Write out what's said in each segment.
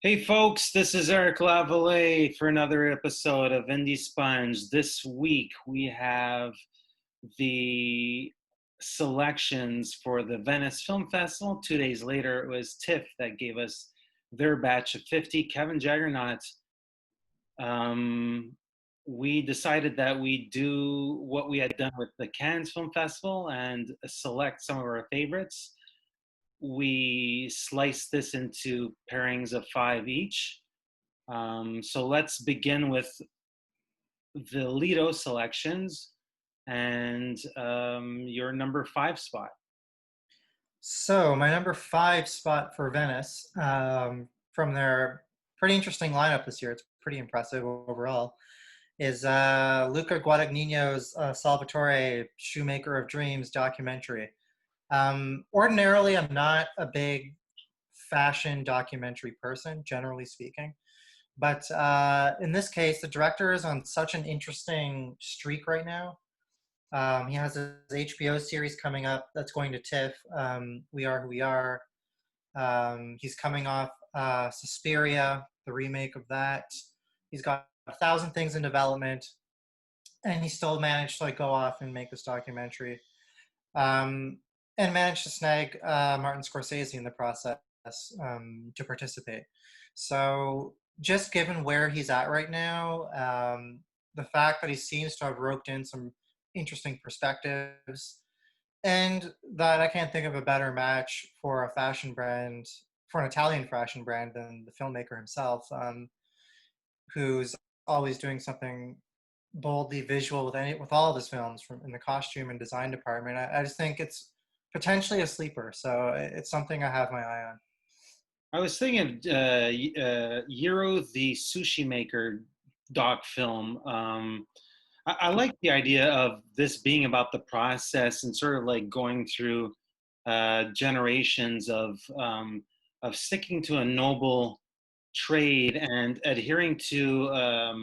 Hey folks, this is Eric Lavallee for another episode of IndieSponge. This week we have the selections for the Venice Film Festival. 2 days later it was TIFF that gave us their batch of 50. Kevin Jaggernaut, um, we decided that we do what we had done with the Cannes Film Festival and select some of our favorites. We sliced this into pairings of 5 each. So let's begin with the Lido selections and your number 5 spot. So my number 5 spot for Venice, from their pretty interesting lineup this year, it's pretty impressive overall, is Luca Guadagnino's Salvatore, Shoemaker of Dreams documentary. Ordinarily, I'm not a big fashion documentary person, generally speaking. But in this case, the director is on such an interesting streak right now. He has his HBO series coming up that's going to TIFF. We Are Who We Are. He's coming off Suspiria, the remake of that. He's got 1,000 things in development, and he still managed to go off and make this documentary, and managed to snag Martin Scorsese in the process to participate. So just given where he's at right now, the fact that he seems to have roped in some interesting perspectives, and that I can't think of a better match for a fashion brand, for an Italian fashion brand, than the filmmaker himself, who's always doing something boldly visual with all of his films, from in the costume and design department. I just think it's potentially a sleeper, so it's something I have my eye on. I was thinking of Euro the Sushi Maker doc film. I like the idea of this being about the process and sort of like going through generations of sticking to a noble trade and adhering to a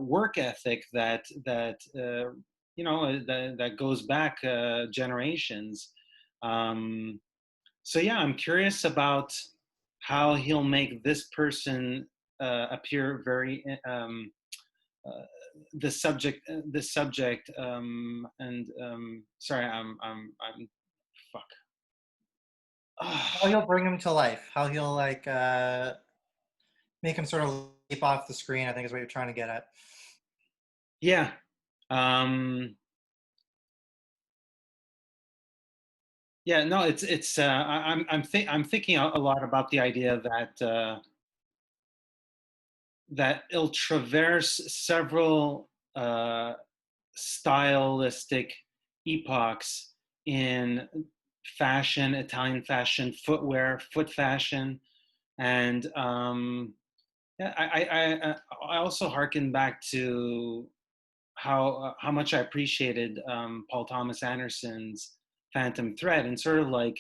work ethic that goes back generations. So yeah, I'm curious about how he'll make this person appear very uh, and sorry, I'm fuck. How he'll bring him to life, how he'll make him sort of leap off the screen, I think is what you're trying to get at. Yeah. Um, yeah, no, it's I'm thinking a lot about the idea that it'll traverse several stylistic epochs in fashion, Italian fashion, footwear, foot fashion, and yeah, I also harken back to how much I appreciated Paul Thomas Anderson's Phantom Thread, and sort of like,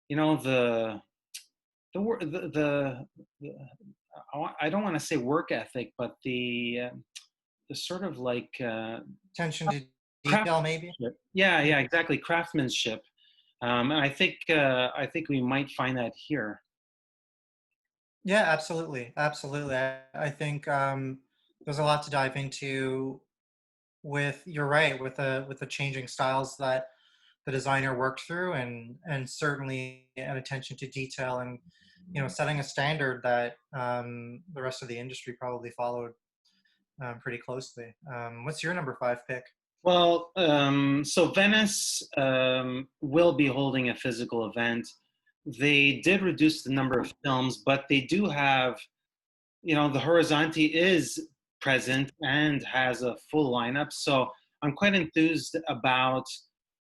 you know, the I don't want to say work ethic, but the sort of like Attention to detail, maybe. craftsmanship. Yeah, exactly, craftsmanship. And I think we might find that here. Yeah, absolutely, absolutely. I think there's a lot to dive into. With You're right, with the changing styles that the designer worked through, and certainly an attention to detail, and setting a standard that the rest of the industry probably followed pretty closely. What's your number 5 pick? Well, so Venice will be holding a physical event. They did reduce the number of films, but they do have, the Horizonte is present and has a full lineup. So I'm quite enthused about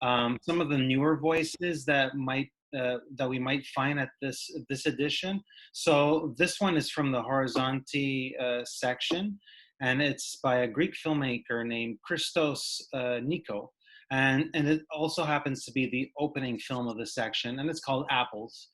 some of the newer voices that we might find at this edition. So this one is from the Horizonte section, and it's by a Greek filmmaker named Christos Nikou. And it also happens to be the opening film of the section, and it's called Apples.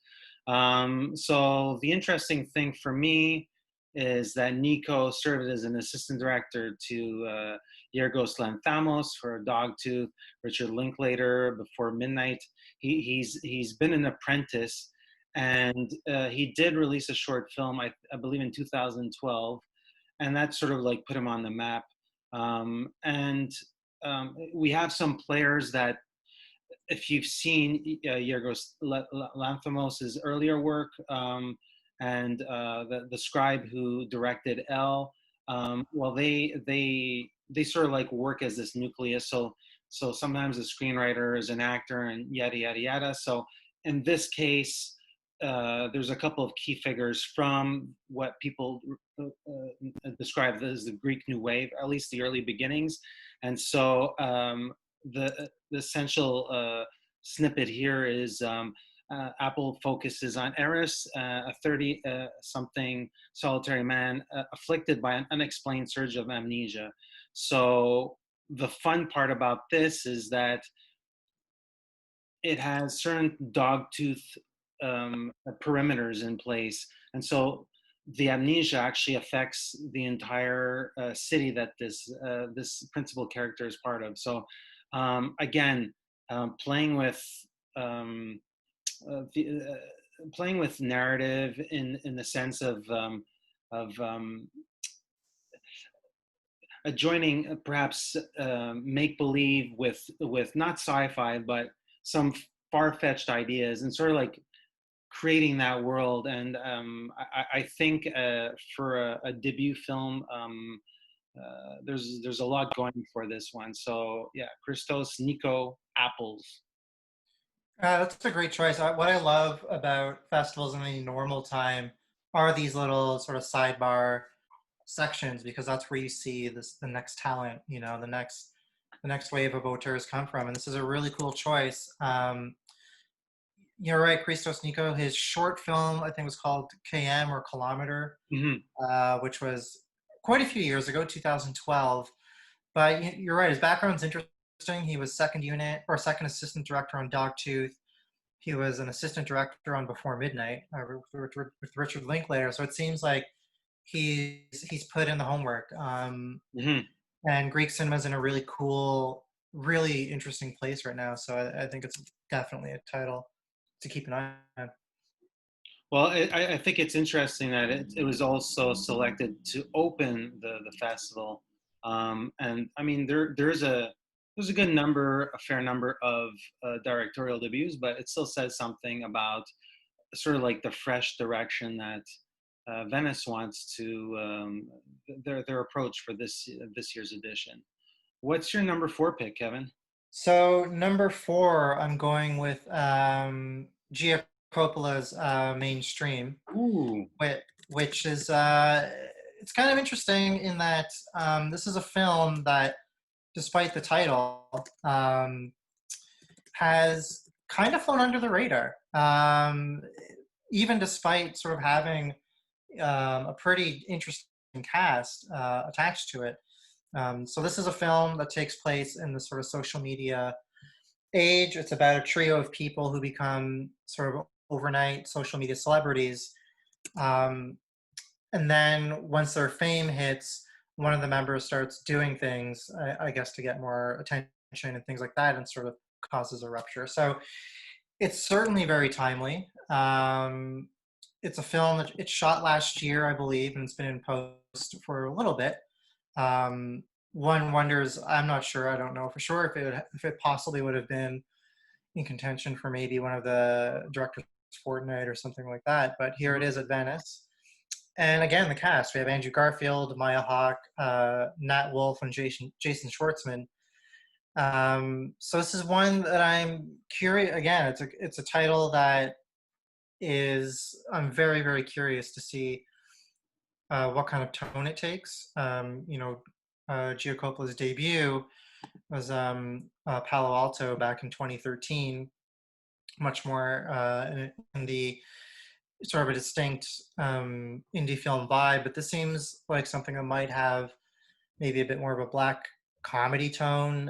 So the interesting thing for me is that Nikou served as an assistant director to Yorgos Lanthimos for Dogtooth, Richard Linklater, Before Midnight. He's been an apprentice, and he did release a short film, I believe in 2012, and that sort of like put him on the map. And we have some players that, if you've seen Yorgos Lanthimos' earlier work, and the scribe who directed L, well, they sort of like work as this nucleus. So sometimes the screenwriter is an actor, and yada yada yada. So in this case, there's a couple of key figures from what people describe as the Greek New Wave, at least the early beginnings. And so the essential snippet here is Apple focuses on Eris, a 30-something solitary man afflicted by an unexplained surge of amnesia. So the fun part about this is that it has certain dogtooth perimeters in place. And so the amnesia actually affects the entire city that this principal character is part of. So again, playing with playing with narrative in the sense of joining perhaps make believe with not sci-fi but some far-fetched ideas, and sort of like creating that world. And I think for a debut film, there's a lot going for this one. So yeah, Christos, Nikou, Apples. That's a great choice. What I love about festivals in any normal time are these little sort of sidebar sections, because that's where you see the next talent, the next wave of auteurs come from. And this is a really cool choice. You're right, Christos Nikou, his short film, I think was called KM or Kilometer, which was quite a few years ago, 2012. But you're right, his background's interesting. He was second unit or second assistant director on Dogtooth. He was an assistant director on Before Midnight with Richard Linklater. So it seems like he's put in the homework. And Greek cinema is in a really cool, really interesting place right now. So I think it's definitely a title to keep an eye on. Well, I think it's interesting that it was also selected to open the festival. And I mean, there's a fair number of directorial debuts, but it still says something about sort of like the fresh direction that Venice wants to their approach for this year's edition. What's your number 4 pick, Kevin? So number 4, I'm going with Gia Coppola's Mainstream, which is it's kind of interesting in that this is a film that, despite the title, has kind of flown under the radar, even despite sort of having a pretty interesting cast attached to it. So this is a film that takes place in the sort of social media age. It's about a trio of people who become sort of overnight social media celebrities. And then once their fame hits, one of the members starts doing things, I guess, to get more attention and things like that, and sort of causes a rupture. So it's certainly very timely. It's a film that it's shot last year, I believe, and it's been in post for a little bit. One wonders, I'm not sure, I don't know for sure if it possibly would have been in contention for maybe one of the director's fortnight or something like that, but here it is at Venice. And again, the cast, we have Andrew Garfield, Maya Hawke, Nat Wolff, and Jason Schwartzman. So this is one that I'm curious, again, it's a title that I'm very, very curious to see what kind of tone it takes. Gia Coppola's debut was Palo Alto back in 2013, much more in the sort of a distinct indie film vibe, but this seems like something that might have maybe a bit more of a black comedy tone,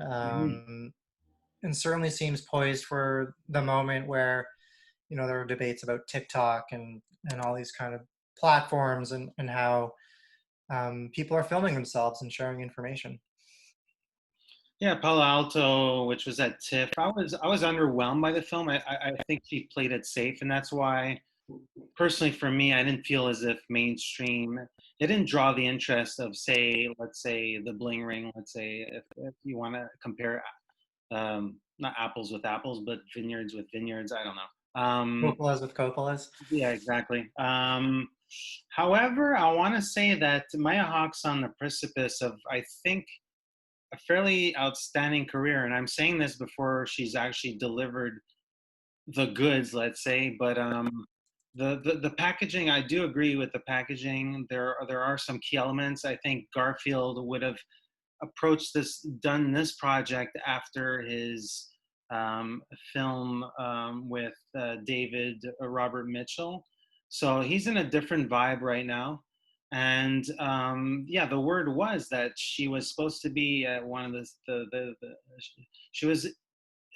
and certainly seems poised for the moment where, there are debates about TikTok and all these kind of platforms and how people are filming themselves and sharing information. Yeah, Palo Alto, which was at TIFF. I was underwhelmed by the film. I think she played it safe, and that's why personally for me, I didn't feel as if mainstream, it didn't draw the interest of, say, let's say The Bling Ring, let's say, if you want to compare, not apples with apples, but vineyards with vineyards, I don't know. Coppolas with Coppolas. Yeah, exactly. However, I want to say that Maya Hawke's on the precipice of, I think, a fairly outstanding career. And I'm saying this before she's actually delivered the goods, let's say. But the packaging, I do agree with the packaging. There are some key elements. I think Garfield would have done this project after his film with David Robert Mitchell. So he's in a different vibe right now. And yeah, the word was that she was supposed to be one of she was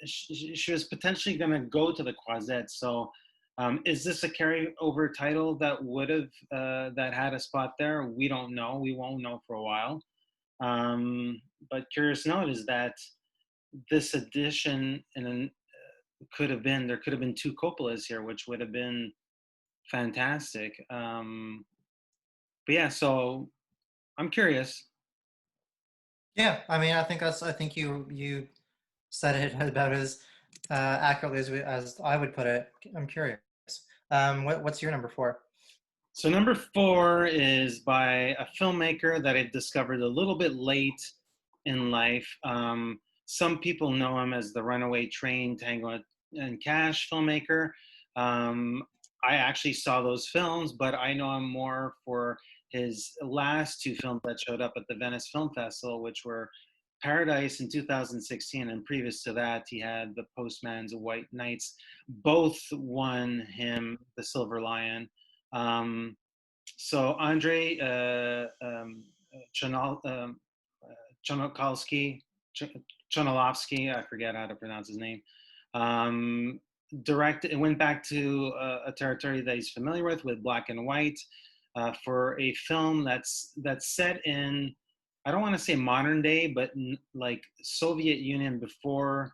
she was potentially going to go to the Croisette. So is this a carryover title that would have that had a spot there? We don't know. We won't know for a while. But curious note is that this edition there could have been two Coppolas here, which would have been fantastic. But yeah, so I'm curious. Yeah, I mean, I think you said it about as accurately as I would put it. I'm curious. What's your number four? So number four is by a filmmaker that I discovered a little bit late in life. Some people know him as the Runaway Train, Tango and Cash filmmaker. I actually saw those films, but I know him more for his last two films that showed up at the Venice Film Festival, which were Paradise in 2016, and previous to that, he had The Postman's White Nights. Both won him the Silver Lion. So Andrei Chonokovsky, Chonolovsky, I forget how to pronounce his name, it went back to a territory that he's familiar with black and white, for a film that's set in, I don't want to say modern day, but like Soviet Union before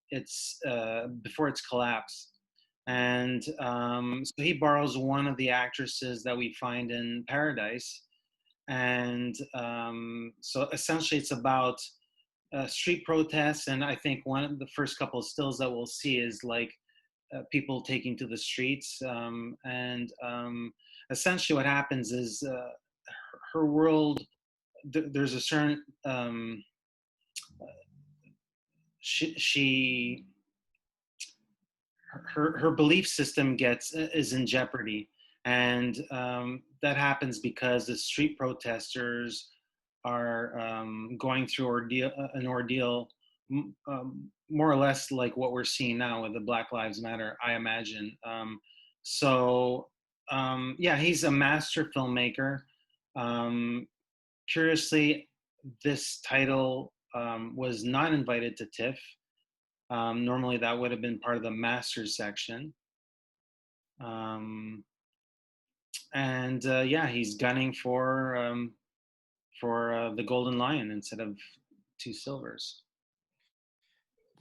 its collapse. And so he borrows one of the actresses that we find in Paradise. And so essentially it's about street protests. And I think one of the first couple of stills that we'll see is like people taking to the streets. And essentially what happens is her world, there's a certain, she her belief system is in jeopardy, and that happens because the street protesters are going through an ordeal, more or less like what we're seeing now with the Black Lives Matter, I imagine. Yeah, he's a master filmmaker. Curiously, this title was not invited to TIFF. Normally that would have been part of the masters section. And yeah, he's gunning for the Golden Lion instead of two silvers.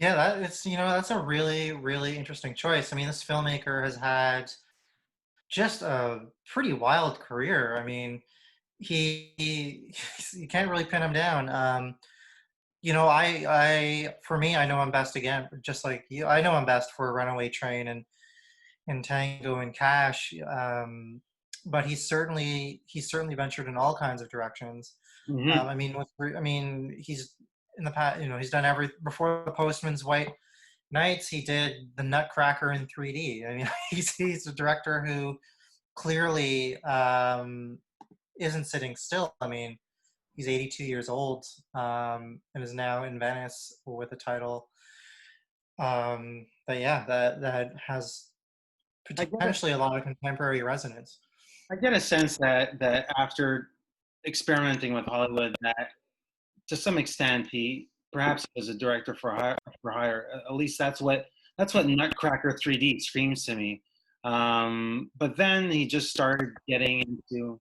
Yeah, that's a really, really interesting choice. I mean, this filmmaker has had just a pretty wild career. I mean, he you can't really pin him down. For me, I know him best again, just like you. I know him best for Runaway Train and Tango and Cash. But he's certainly ventured in all kinds of directions. Mm-hmm. I mean, he's in the past. He's done before The Postman's White Nights. He did The Nutcracker in 3D. I mean, he's a director who clearly isn't sitting still. I mean, he's 82 years old and is now in Venice with a title that has potentially a lot of contemporary resonance. I get a sense that after experimenting with Hollywood, that to some extent he perhaps was a director for hire. At least that's what Nutcracker 3D screams to me. But then he just started getting into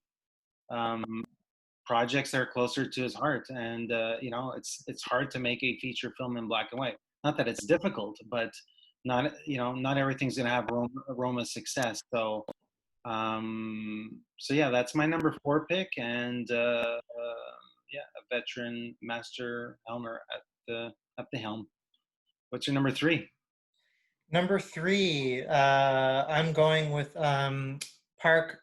projects that are closer to his heart, and it's hard to make a feature film in black and white. Not that it's difficult, but not everything's going to have Roma success. So yeah, that's my number 4 pick, and yeah, a veteran master helmer at the helm. What's your number 3? Number 3, I'm going with Park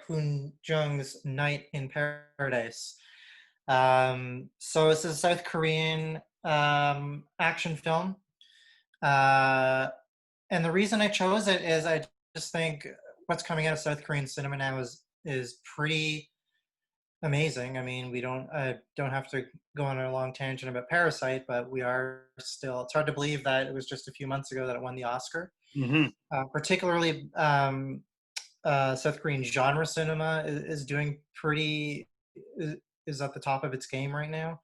Hoon-jung's Night in Paradise. So it's a South Korean action film. And the reason I chose it is I just think what's coming out of South Korean cinema now is pretty amazing. I mean, we don't have to go on a long tangent about Parasite, but we are still. It's hard to believe that it was just a few months ago that it won the Oscar. Mm-hmm. Particularly, South Korean genre cinema is doing pretty is at the top of its game right now.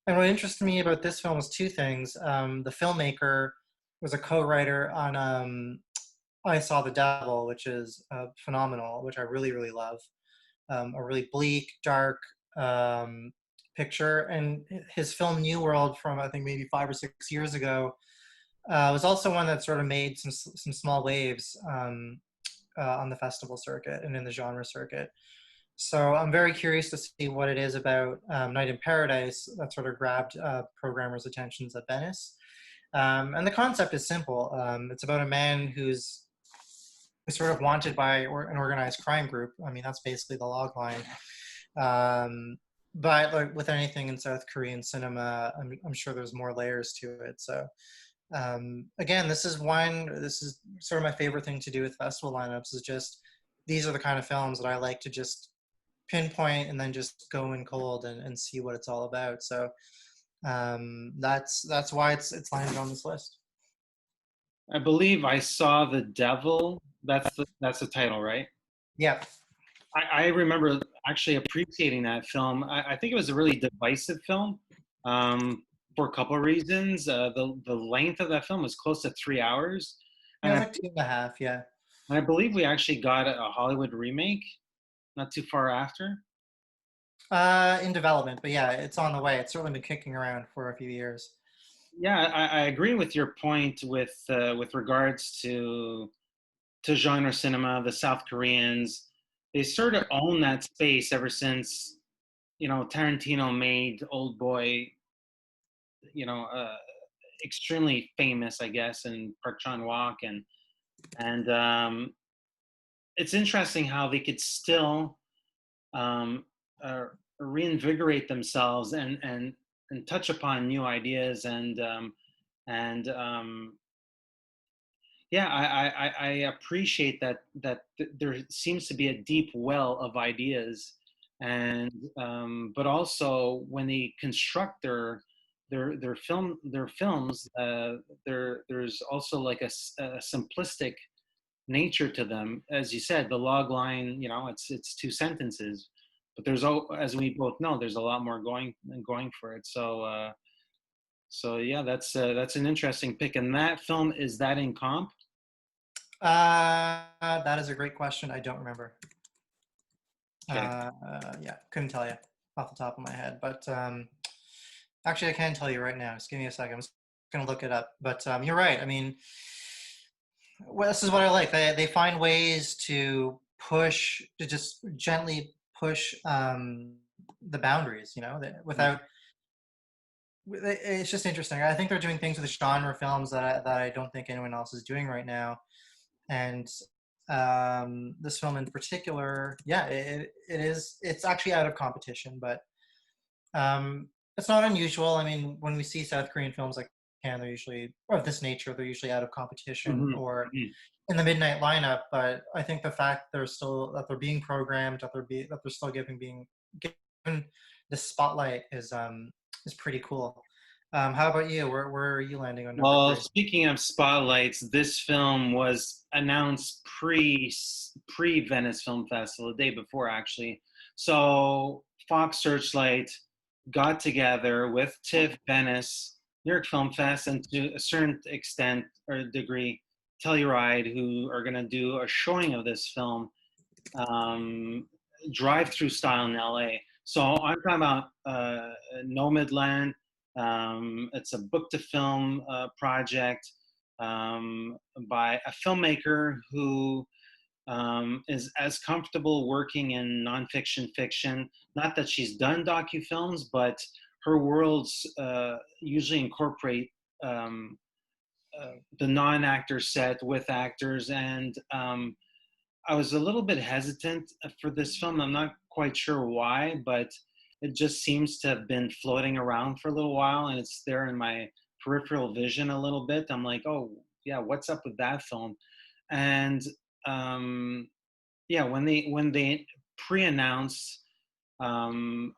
And what interested me about this film was 2 things. The filmmaker was a co-writer on I Saw the Devil, which is phenomenal, which I really, really love. A really bleak, dark picture. And his film New World from, I think, maybe 5 or 6 years ago was also one that sort of made some small waves on the festival circuit and in the genre circuit. So I'm very curious to see what it is about Night in Paradise that sort of grabbed programmers' attentions at Venice. And the concept is simple. It's about a man who's sort of wanted by an organized crime group. I mean, that's basically the log line. But like with anything in South Korean cinema, I'm sure there's more layers to it. So again, this is sort of my favorite thing to do with festival lineups is just, these are the kind of films that I like to just pinpoint and then just go in cold and see what it's all about. So that's why it's landed on this list. I believe I Saw the Devil. That's the title, right? Yeah. I remember actually appreciating that film. I think it was a really divisive film for a couple of reasons. The length of that film was close to 3 hours. Yeah, it was like 2.5, yeah. And I believe we actually got a Hollywood remake not too far after. In development, but yeah, it's on the way. It's certainly been kicking around for a few years. Yeah, I agree with your point with regards to genre cinema. The South Koreans, they sort of own that space ever since, Tarantino made Old Boy, extremely famous, I guess, and Park Chan-wook, and it's interesting how they could still reinvigorate themselves and touch upon new ideas and yeah, I appreciate that there seems to be a deep well of ideas, and but also when they construct their films, there's also like a simplistic nature to them. As you said, the log line, it's 2 sentences, but as we both know, there's a lot more going for it. So yeah, that's an interesting pick. And that film, is that in comp? That is a great question. I don't remember. Okay. Yeah, couldn't tell you off the top of my head. But actually, I can tell you right now. Just give me a second. I'm just going to look it up. But you're right. I mean, this is what I like. They find ways to just gently push the boundaries, without. It's just interesting. I think they're doing things with the genre films that I don't think anyone else is doing right now. And this film in particular, yeah, it's actually out of competition, but it's not unusual. I mean, when we see South Korean films like they're usually, or of this nature, they're usually out of competition or in the midnight lineup. But I think the fact that they're being programmed, that they're still being given the spotlight is pretty cool. How about you? Where are you landing on number 3? Speaking of spotlights, this film was announced pre Venice Film Festival, the day before actually. So Fox Searchlight got together with TIFF, Venice, New York Film Fest, and to a certain extent or degree, Telluride, who are going to do a showing of this film, drive-through style in LA. So I'm talking about Nomadland. It's a book to film project. by a filmmaker who is as comfortable working in nonfiction fiction. Not that she's done docufilms, but her worlds usually incorporate um, the non-actor set with actors. And I was a little bit hesitant for this film. I'm not quite sure why, but it just seems to have been floating around for a little while, and it's there in my peripheral vision a little bit. I'm like, oh yeah, what's up with that film? And um, yeah, when they pre-announced, um,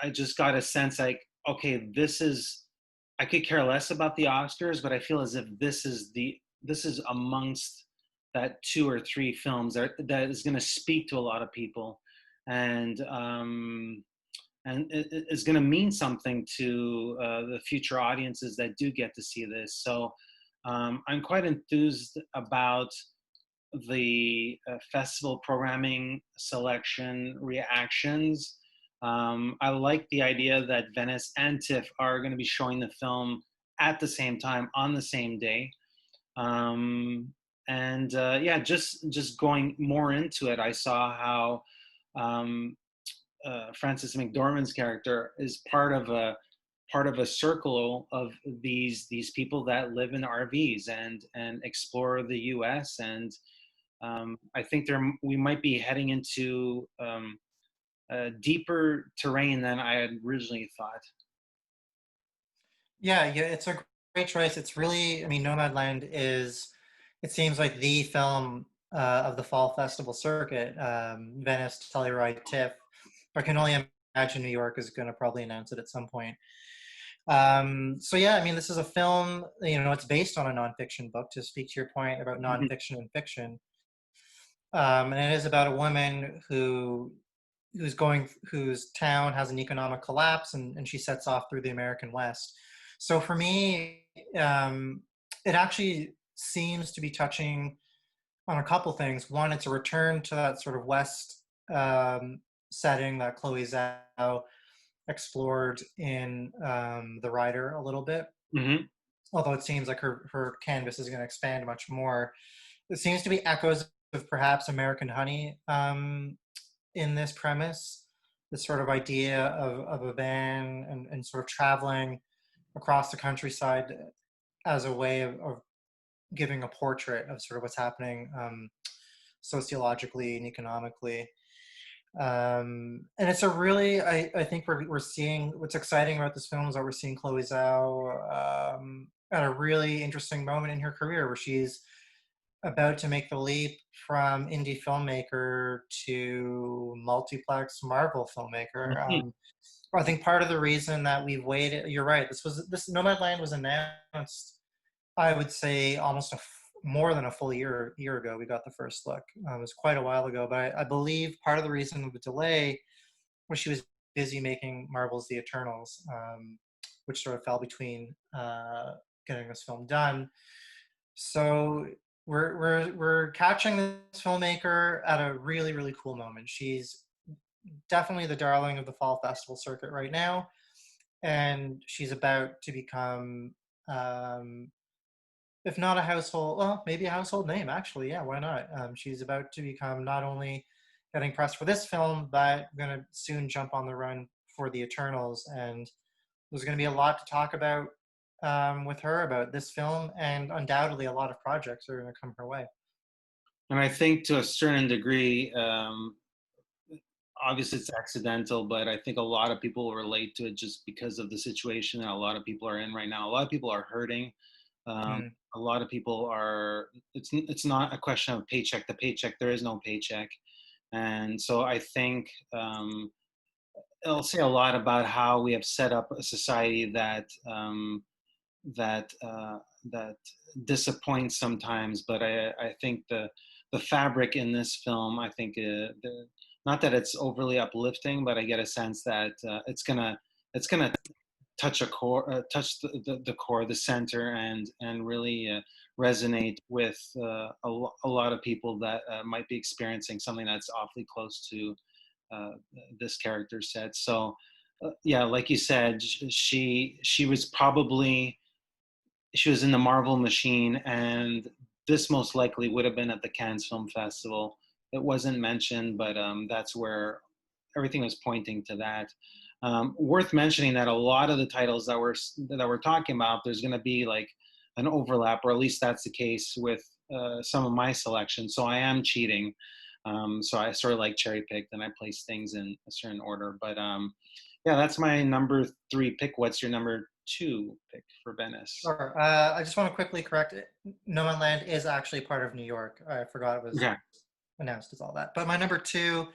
I just got a sense like, okay, this is. I could care less about the Oscars, but I feel as if this is amongst that two or three films that is going to speak to a lot of people, and it is going to mean something to the future audiences that do get to see this. So I'm quite enthused about the festival programming, selection, reactions. I like the idea that Venice and TIFF are going to be showing the film at the same time on the same day. And yeah, just going more into it, I saw how um, Frances McDormand's character is part of a circle of these people that live in RVs and explore the U.S. And I think we might be heading into deeper terrain than I had originally thought. Yeah, yeah, it's a great choice. It's really, I mean, Nomadland is, it seems like the film of the fall festival circuit. Venice, Telluride, TIFF. I can only imagine New York is going to probably announce it at some point. So yeah, I mean, this is a film, you know, it's based on a nonfiction book, to speak to your point about Mhm. nonfiction and fiction. And it is about a woman whose town has an economic collapse, and she sets off through the American West. So for me, it actually seems to be touching on a couple things. One, it's a return to that sort of West setting that Chloé Zhao explored in The Rider a little bit. Mhm. Although it seems like her canvas is going to expand much more. It seems to be echoes of perhaps American Honey in this premise, this sort of idea of a van and sort of traveling across the countryside as a way of giving a portrait of sort of what's happening sociologically and economically. And it's a really, I think we're seeing, what's exciting about this film is that we're seeing Chloé Zhao at a really interesting moment in her career where she's about to make the leap from indie filmmaker to multiplex Marvel filmmaker. Mhm. I think part of the reason that we've waited, you're right, this Nomadland was announced, I would say almost more than a full year ago. We got the first look. It was quite a while ago, but I believe part of the reason of the delay was she was busy making Marvel's The Eternals, which sort of fell between getting this film done. So we're catching this filmmaker at a really really cool moment. She's definitely the darling of the fall festival circuit right now, and she's about to become, if not a household, well, maybe a household name actually. Yeah, why not? She's about to become not only getting pressed for this film, but going to soon jump on the run for the Eternals, and there's going to be a lot to talk about with her about this film, and undoubtedly a lot of projects are going to come her way. And I think to a certain degree, obviously it's accidental, but I think a lot of people relate to it just because of the situation that a lot of people are in right now. A lot of people are hurting. Um, Mm. a lot of people are. It's not a question of paycheck to paycheck. There is no paycheck, and so I think it'll say a lot about how we have set up a society that that disappoints sometimes. But I think the fabric in this film, I think, not that it's overly uplifting, but I get a sense that it's gonna touch a core, touch the core, the center, and really resonate with a lot of people that might be experiencing something that's awfully close to uh, this character set. So yeah, like you said, she was probably she was in the Marvel Machine, and this most likely would have been at the Cannes Film Festival. It wasn't mentioned, but that's where everything was pointing to that. Worth mentioning that a lot of the titles that we're talking about, there's going to be like an overlap, or at least that's the case with some of my selections. So I am cheating. So I sort of like cherry picked and I place things in a certain order. But yeah, that's my number 3 pick. What's your number 2 pick for Venice? Sure. I just want to quickly correct it. Nomadland is actually part of New York. I forgot it was Okay. announced as all that. But my number 2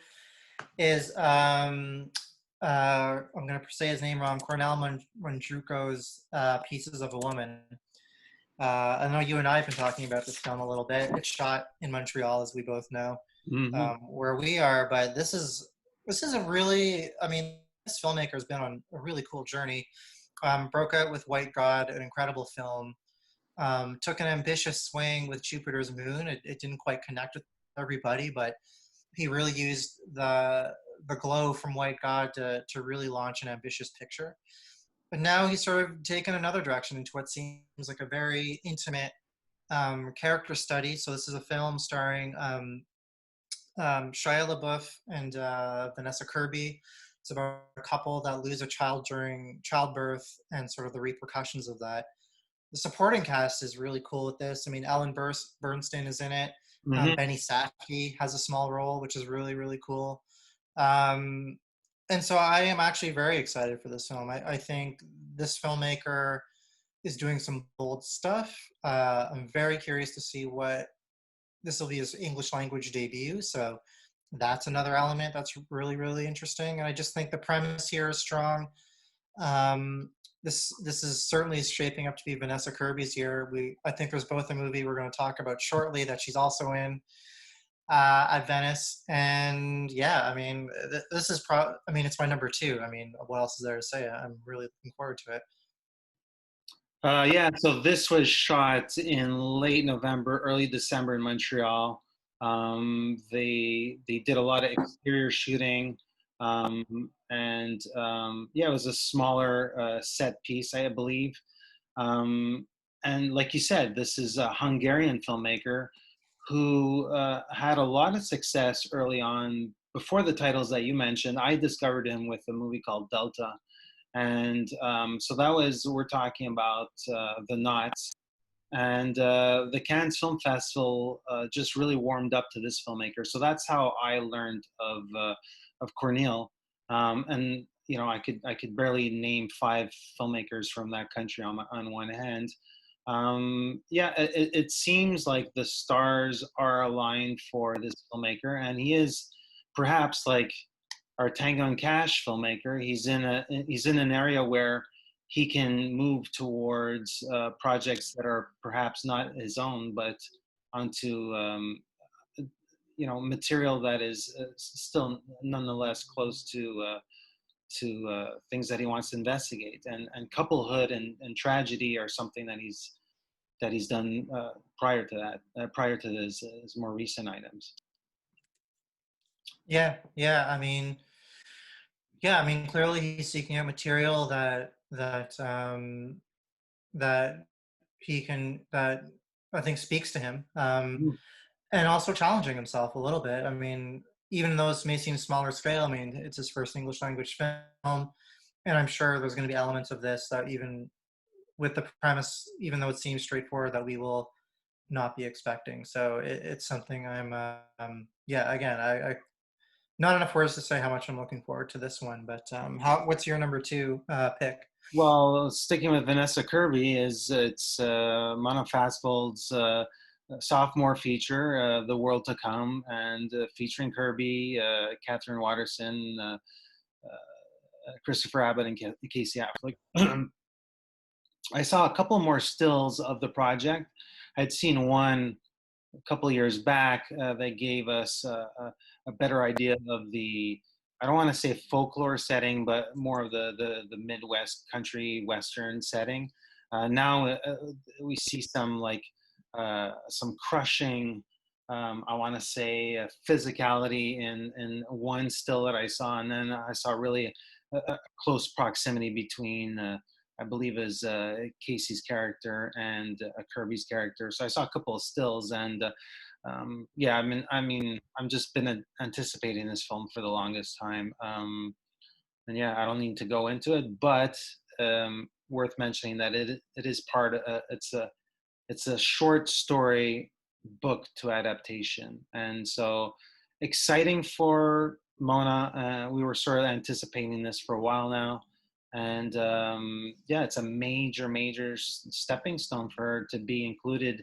is I'm going to say his name wrong. Kornel Mundruczo's Pieces of a Woman. I know you and I have been talking about this film a little bit. It's shot in Montreal, as we both know, where we are. But this is a really, I mean, this filmmaker has been on a really cool journey. Broke out with White God, an incredible film. Took an ambitious swing with Jupiter's Moon. It didn't quite connect with everybody, but he really used the glow from White God to really launch an ambitious picture. But now he's sort of taken another direction into what seems like a very intimate character study. So this is a film starring Shia LaBeouf and Vanessa Kirby. It's about a couple that lose a child during childbirth and sort of the repercussions of that. The supporting cast is really cool with this. I mean, Ellen Bernstein is in it. Benny Safdie has a small role, which is really, really cool. And so I am actually very excited for this film. I think this filmmaker is doing some bold stuff. I'm very curious to see what this will be his English language debut. So that's another element that's really, really interesting. And I just think the premise here is strong. This is certainly shaping up to be Vanessa Kirby's year. I think there's both a movie we're going to talk about shortly that she's also in at Venice. And yeah, I mean, this is I mean, it's my number 2. I mean, what else is there to say? I'm really looking forward to it. Yeah, so this was shot in late November, early December in Montreal. They did a lot of exterior shooting, and yeah, it was a smaller set piece, I believe. And like you said, this is a Hungarian filmmaker who had a lot of success early on. Before the titles that you mentioned, I discovered him with a movie called Delta. And so that was, we're talking about the Knots. And the Cannes Film Festival just really warmed up to this filmmaker. So that's how I learned of Kornel. And you know, I could barely name 5 filmmakers from that country on one hand. Yeah, it seems like the stars are aligned for this filmmaker, and he is perhaps like our Tango and Cash filmmaker. He's in an area where he can move towards projects that are perhaps not his own, but onto you know, material that is still nonetheless close to things that he wants to investigate. And couplehood and tragedy are something that he's done prior to that, prior to his more recent items. Yeah, I mean, clearly he's seeking out material that that I think speaks to him, and also challenging himself a little bit. I mean, even though this may seem smaller scale, I mean, it's his first English language film, and I'm sure there's going to be elements of this that even with the premise, even though it seems straightforward, that we will not be expecting. So it's something I'm, yeah, again, I not enough words to say how much I'm looking forward to this one. But what's your number 2 pick? Well, sticking with Vanessa Kirby, it's Mono Fastvold's sophomore feature, The World to Come, and featuring Kirby, Catherine Watterson, Christopher Abbott, and Casey Affleck. I saw a couple more stills of the project. I'd seen one a couple of years back. They gave us a better idea of the, I don't want to say folklore setting, but more of the Midwest country Western setting. Now we see some like some crushing, I want to say physicality in one still that I saw, and then I saw really a close proximity between I believe is Casey's character and Kirby's character. So I saw a couple of stills, and yeah, I'm just been anticipating this film for the longest time. And yeah, I don't need to go into it, but worth mentioning that it is part of it's a short story book to adaptation, and so exciting for Mona. We were sort of anticipating this for a while now, and yeah, it's a major stepping stone for her to be included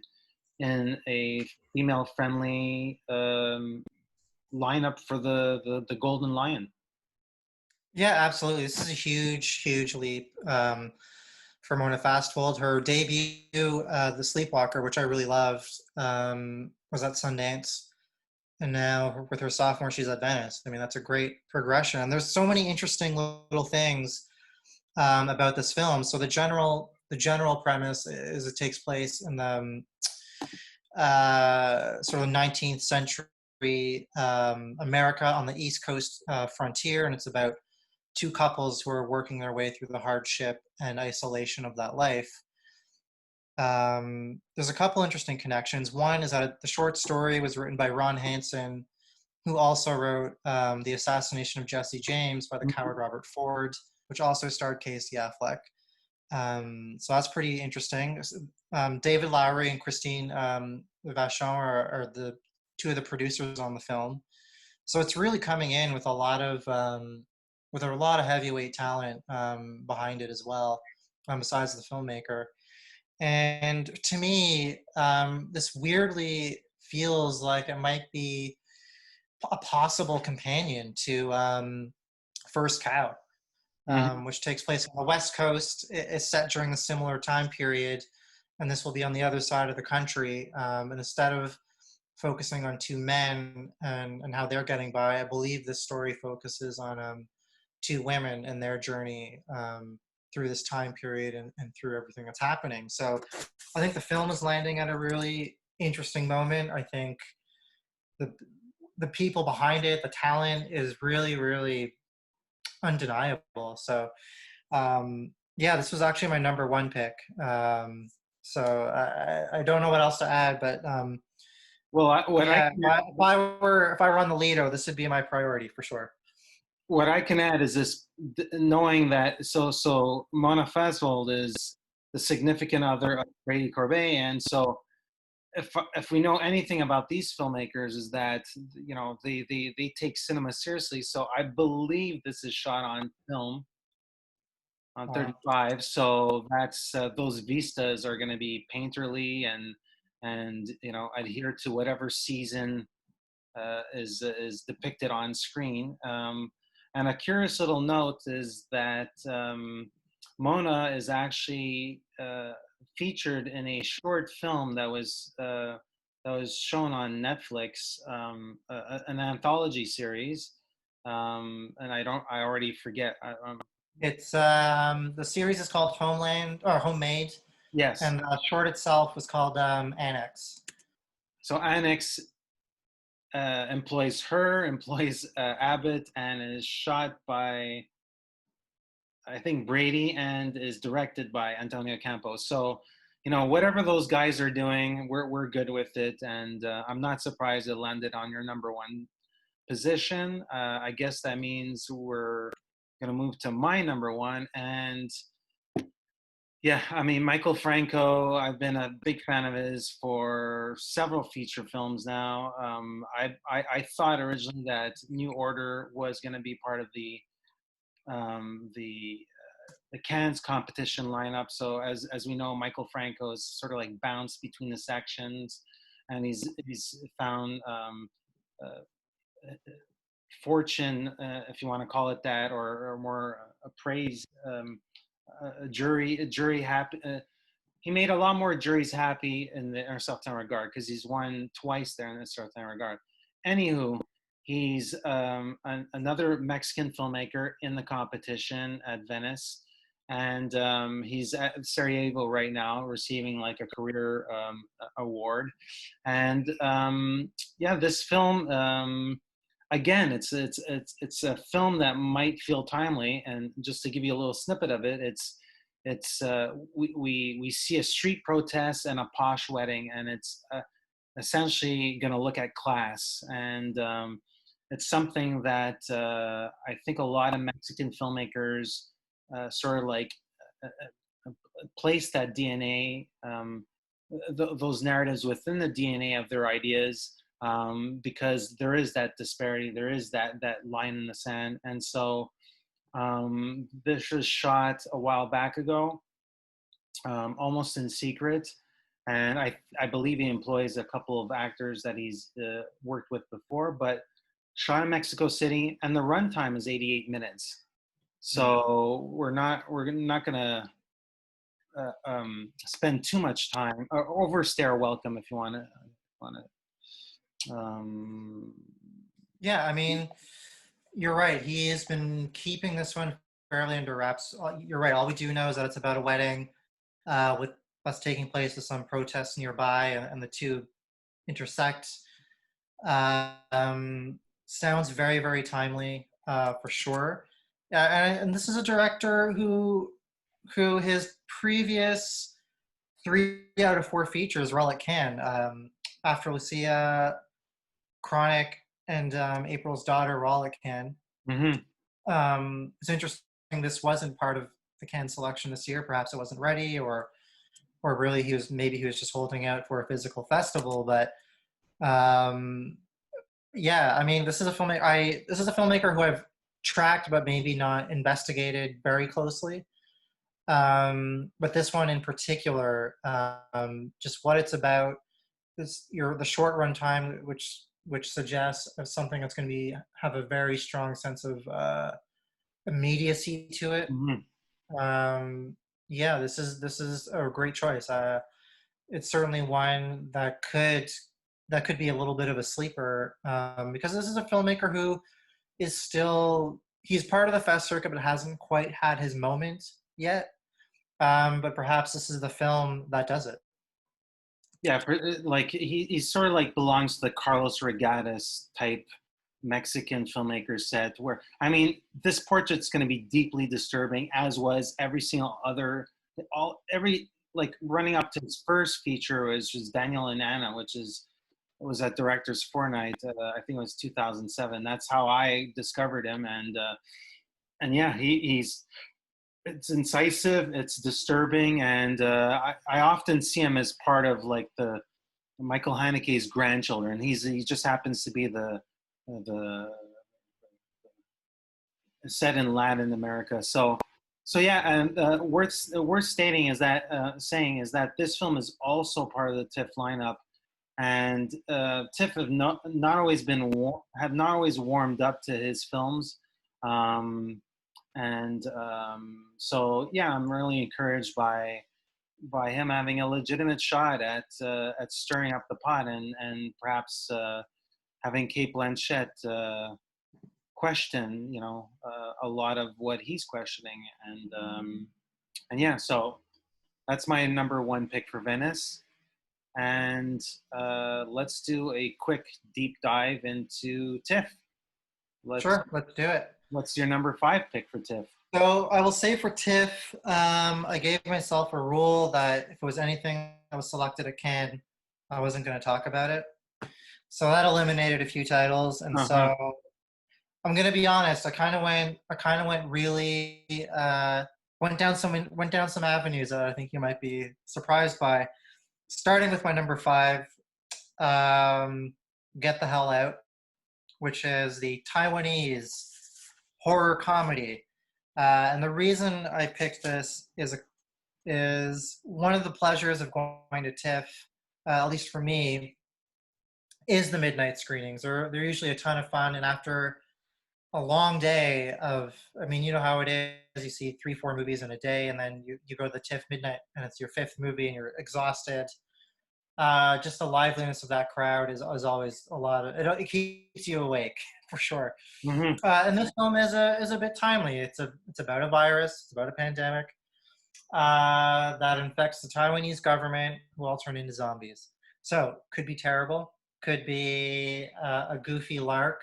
in a female-friendly lineup for the Golden Lion. Yeah, absolutely. This is a huge leap for Mona Fastvold. Her debut, The Sleepwalker, which I really loved, was at Sundance. And now with her sophomore, she's at Venice. I mean, that's a great progression. And there's so many interesting little things about this film. So the general premise is it takes place in the sort of 19th century America on the East Coast frontier, and it's about two couples who are working their way through the hardship and isolation of that life. There's a couple interesting connections. One is that the short story was written by Ron Hansen, who also wrote The Assassination of Jesse James by the coward Robert Ford, which also starred Casey Affleck. So that's pretty interesting. David Lowery and Christine Vachon are the two of the producers on the film. So it's really coming in with a lot of heavyweight talent behind it as well, besides the filmmaker. And to me, this weirdly feels like it might be a possible companion to First Cow, which takes place on the West Coast. It's set during a similar time period, and this will be on the other side of the country. And instead of focusing on two men and how they're getting by, I believe this story focuses on two women and their journey through this time period and through everything that's happening. So I think the film is landing at a really interesting moment. I think the people behind it, the talent is really undeniable. So yeah, this was actually my number one pick. So I don't know what else to add, but Well, if I were on the Lido, this would be my priority for sure. What I can add is this, knowing that so Mona Fastvold is the significant other of Brady Corbet, and so if we know anything about these filmmakers is that they take cinema seriously. So I believe this is shot on film on 35. So that's those vistas are going to be painterly and adhere to whatever season is depicted on screen. And a curious little note is that Mona is actually featured in a short film that was shown on Netflix, an anthology series, and I already forget. It's the series is called Homeland or Homemade. Yes. And the short itself was called Annex. So Annex employs Abbott, and is shot by, I think, Brady, and is directed by Antonio Campos. So, whatever those guys are doing, we're good with it, and I'm not surprised it landed on your number one position. I guess that means we're gonna move to my number one, and yeah, I mean, Michael Franco, I've been a big fan of his for several feature films now. I thought originally that New Order was going to be part of the Cannes competition lineup. So as we know, Michael Franco is sort of like bounced between the sections, and he's found fortune, if you want to call it that, or more praise. A jury happy. He made a lot more juries happy in a certain regard because he's won twice there in a certain regard. Anywho, he's another Mexican filmmaker in the competition at Venice, and he's at Sarajevo right now receiving like a career award. And yeah, this film. Again, it's a film that might feel timely, and just to give you a little snippet of it, it's we see a street protest and a posh wedding, and it's essentially going to look at class, and it's something that I think a lot of Mexican filmmakers sort of like place that DNA, those narratives within the DNA of their ideas, because there is that disparity, there is that line in the sand, and so this was shot a while back ago, almost in secret. And I believe he employs a couple of actors that he's worked with before, but shot in Mexico City, and the runtime is 88 minutes. So we're not gonna spend too much time or overstay our welcome, if you want to. Yeah, I mean, you're right. He has been keeping this one fairly under wraps. You're right. All we do know is that it's about a wedding with us taking place with some protests nearby, and the two intersect. Sounds very, very timely for sure. And this is a director who his previous 3 out of 4 features were all at Cannes. After Lucia, Chronic, and April's Daughter were all at Cannes. It's interesting this wasn't part of the Cannes selection this year. Perhaps it wasn't ready, or really he was just holding out for a physical festival. But yeah, I mean, this is a filmmaker who I've tracked but maybe not investigated very closely. But this one in particular, just what it's about, the short run time, which suggests something that's going to have a very strong sense of immediacy to it. Yeah, this is a great choice. It's certainly one that could be a little bit of a sleeper, because this is a filmmaker who is he's part of the fest circuit but hasn't quite had his moment yet. But perhaps this is the film that does it. Yeah, like he sort of like belongs to the Carlos Regatas type Mexican filmmaker set, where, I mean, this portrait's going to be deeply disturbing, as was every single other, like running up to his first feature was just Daniel and Anna, which was at Directors Fortnight. I think it was 2007. That's how I discovered him, and yeah, it's incisive, it's disturbing, and I often see him as part of like the Michael Haneke's grandchildren. He just happens to be the set in Latin America. So yeah, and worth stating is that saying is that this film is also part of the TIFF lineup, and TIFF have not always warmed up to his films. So yeah, I'm really encouraged by him having a legitimate shot at stirring up the pot, and perhaps having Cate Blanchett question, a lot of what he's questioning, and yeah, so that's my number 1 pick for Venice. And let's do a quick deep dive into TIFF. Sure, let's do it. What's your number 5 pick for TIFF? So I will say for TIFF, I gave myself a rule that if it was anything that was selected at Cannes, I wasn't going to talk about it. So that eliminated a few titles, and so I'm going to be honest. I kind of went really went down some avenues that I think you might be surprised by. Starting with my number 5, Get the Hell Out, which is the Taiwanese horror comedy. And the reason I picked this is one of the pleasures of going to TIFF, at least for me, is the midnight screenings. They're usually a ton of fun, and after a long day of, I mean, you know how it is, you see 3-4 movies in a day, and then you go to the TIFF midnight, and it's your 5th movie, and you're exhausted. Just the liveliness of that crowd is always a lot of it keeps you awake for sure. And this film is a bit timely. It's about a virus. It's about a pandemic that infects the Taiwanese government, who all turn into zombies. So could be terrible, could be a goofy lark,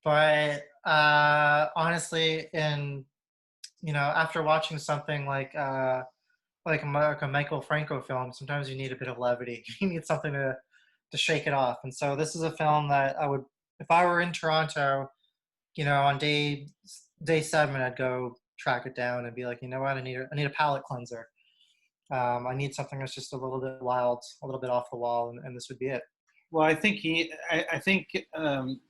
but honestly, in after watching something like a Michael Franco film, sometimes you need a bit of levity. You need something to shake it off. And so this is a film that I would, if I were in Toronto, on day 7, I'd go track it down and be like, you know what, I need a palate cleanser. I need something that's just a little bit wild, a little bit off the wall, and this would be it. Well, I think you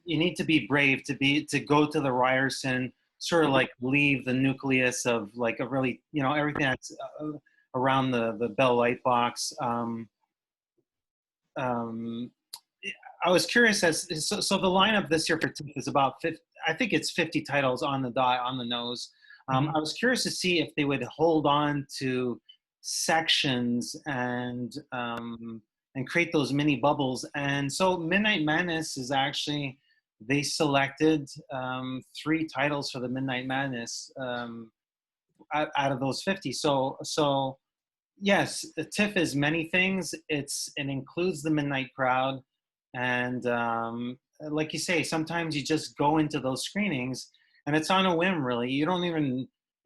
need to be brave to go to the Ryerson, sort of like leave the nucleus of like a really, everything that's around the Bell Lightbox. I was curious so the lineup this year for TIFF is about 50, I think it's 50 titles on the dot, on the nose. I was curious to see if they would hold on to sections and create those mini bubbles. And so Midnight Madness is actually, they selected 3 titles for the Midnight Madness out of those 50. So yes, the TIFF is many things. It includes the midnight crowd. And like you say, sometimes you just go into those screenings and it's on a whim, really. You